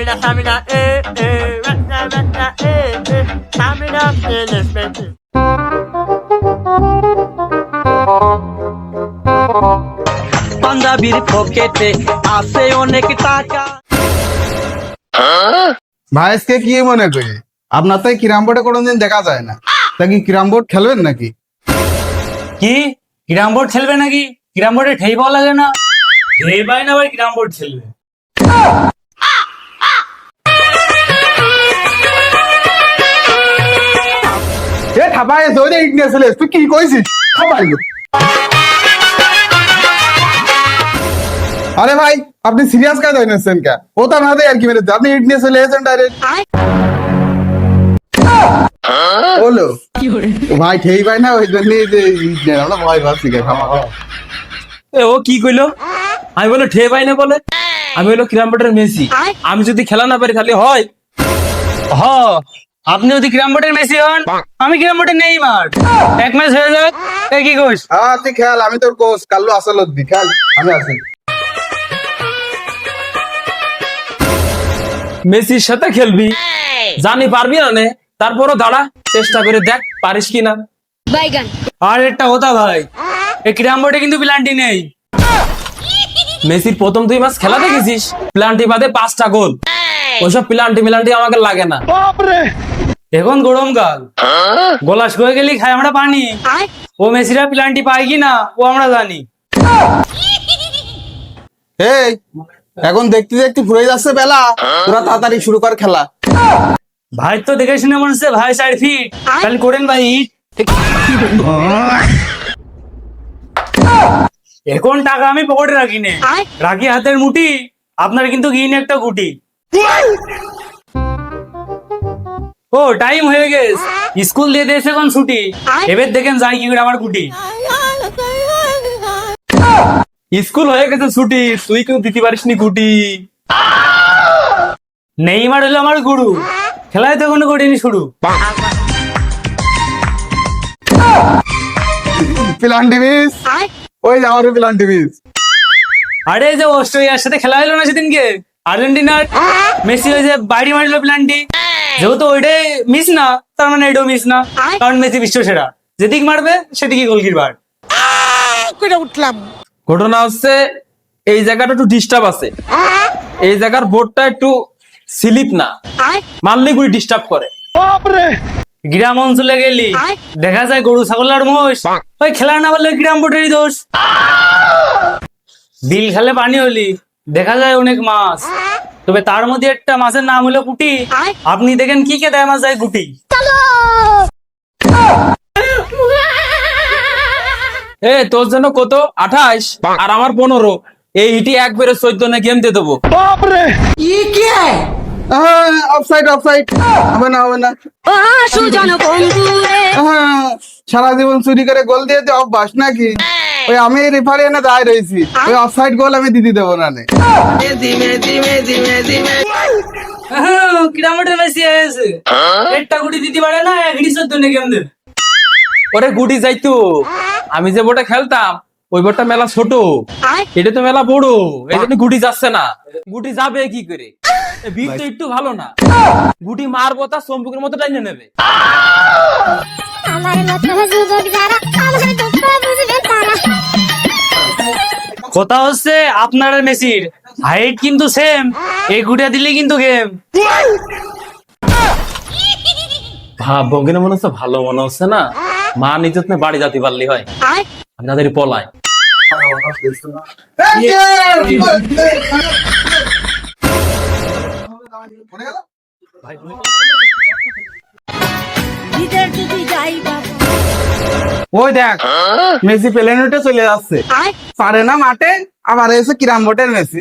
Stamina, stamina, পাঞ্জাবির পকেটে আছে অনেক টাকা। ভাইসকে কি মনে করি আপনার তাই ক্যারাম বোর্ডে কোনোদিন দেখা যায় না, তা কি ক্যারাম বোর্ড খেলবেন নাকি? কি ক্যারাম বোর্ড খেলবে নাকি? ক্যারাম বোর্ডে ঠেই পাওয়া লাগে না, ঠেই পায় না, আবার ক্যারাম বোর্ড খেলবে। এ ঠাপায় জোরে ইট নিয়ে চলে তুই কি কইছিস? ঠাপাইলো। আরে ভাই আপনি সিরিয়াস কাজ হইনেছেন কে? ও তো আমাদের আর কি মেরেছে, আপনি ইট নিয়ে চলে এসেছেন ডাইরেক্ট। বলো ভাই ঠেই পাই না, ওই জন্য আমরা ভয় পাচ্ছি। ও কি কইলো? আমি বলো ঠেই পাই না বলে? আমি হলো ক্যারাম বোর্ডের মেসি। আমি যদি খেলা না পারি তাহলে হয়? হ, আপনি যদি ক্যারাম বোর্ডের মেসি হন, আমি ক্যারাম বোর্ডের নেইমার। এক ম্যাচ হয়ে যাক, এই কি কইস? হ্যাঁ তুই খেল, আমি তোর কোচ কাল্লু আসল দি খেল, আমি আছি। মেসির সাথে খেলবি, জানি পারবি না নে, তারপরও দাঁড়া, চেষ্টা করে দেখ পারিস কিনা। আর একটা কথা ভাই, এই ক্যারাম বোর্ডে কিন্তু প্লান্টি নেই। মেসির প্রথম 2 ম্যাচ খেলা দেখেছিস, প্লান্টি বাদে 5টা গোল। ওইসব প্লান্টি আমাকে লাগে না। এখন গরমকাল, গলা শুয়ে গেলি খাই আমরা পানি। ও মেসিরা প্লান্টি পায় কিনা ও আমরা জানি। এই এখন দেখতে দেখতে ফুরে যাচ্ছে বেলা, তোরা তাড়াতাড়ি শুরু কর খেলা। ভাই তো দেখে শুনে মনে হচ্ছে ভাই 4 ফিট, তাহলে করেন ভাই। এখন টাকা আমি পকেটে রাখি নে, রাখি হাতের মুঠি। আপনার কিন্তু গিন একটা গুটি। ও টাইম হয়ে গেছে, স্কুল দিয়ে দিয়েছে এখন ছুটি। এবার দেখেন যাই কি করে আমার গুটি। স্কুল হয়ে গেছে ছুটি, তুই কেউ দিতে পারিস নি গুটি। নেইমার হলো আমার গুরু, খেলায় তো কোনো কঠিনি শুরু। প্লান্টি মিস, ওই যে আমার প্লান্টি মিস। আরে যে অস্ট্রেলিয়ার সাথে খেলা হলো না সেদিনকে, আর্জেন্টিনার মেসি ওই যে বাইরে মারলো প্লান্টি। যেহেতু ওইটাই মিস না, তার মানে এটাও মিস না, কারণ মেসি বিশ্ব সেরা, যেদিক মারবে সেদিকে গোলকিপার। উঠলাম। ঘটনা হচ্ছে এই জায়গাটা একটু ডিস্টার্ব আছে, এই জায়গার বোর্ডটা একটু স্লিপ না, মারলে গুলি ডিস্টার্ব করে। গ্রাম অঞ্চলে গেলি দেখা যায় গরু ছাগল আর মোষ, ওই খেলা না পারলে গ্রাম বোর্ডেরই দোষ। বিল খেলে পানি হলি দেখা যায় অনেক মাছ, তবে তার মধ্যে একটা মাছের নাম হলো পুটি। আপনি দেখেন কি কে দেয় মাছ যায় গুটি। এ তোর জন্য কত 28 আর আমার 15, এই হিটি একবারে 14 না গেম দিয়ে দেবো। অফসাইড অফসাইড, হবে না হবে না। সারা জীবন চুরি করে গোল দিয়ে অভ্যাস নাকি? ওই আমি রেফারি এনে দাঁড়িয়ে রয়েছি, ওই অফসাইড গোল আমি দিতে দেবো না। কিরামোটের মেসি আছে, একটা গুটি দিতে পারে না, এক হিটি 14 না গেম দেবে। ওরে গুটি যাইতো, আমি যে বোটা খেলতাম ওই বোটটা মেলা ছোট, এটা তো মেলা বড়, এই জন্য গুটি যাচ্ছে না। গুটি যাবে কি করে? ভিড় তো একটু ভালো না, গুটি মারবো তা সম্পুকের মতো টাইনে নেবে। কথা হচ্ছে আপনার আর মেসির হাইট কিন্তু সেম, এই গুটিয়া দিলে কিন্তু গেম। ভাব বঙ্গিনা মনে হচ্ছে ভালো মনে হচ্ছে না, মা নিজত না বাড়ি জাতি পারলি হয়, আপনাদের পলায়। ওই দেখ মেসি প্লেনেটে চলে যাচ্ছে, পারে না মাঠে, আবার এসে কিরাম বোর্ডের মেসি।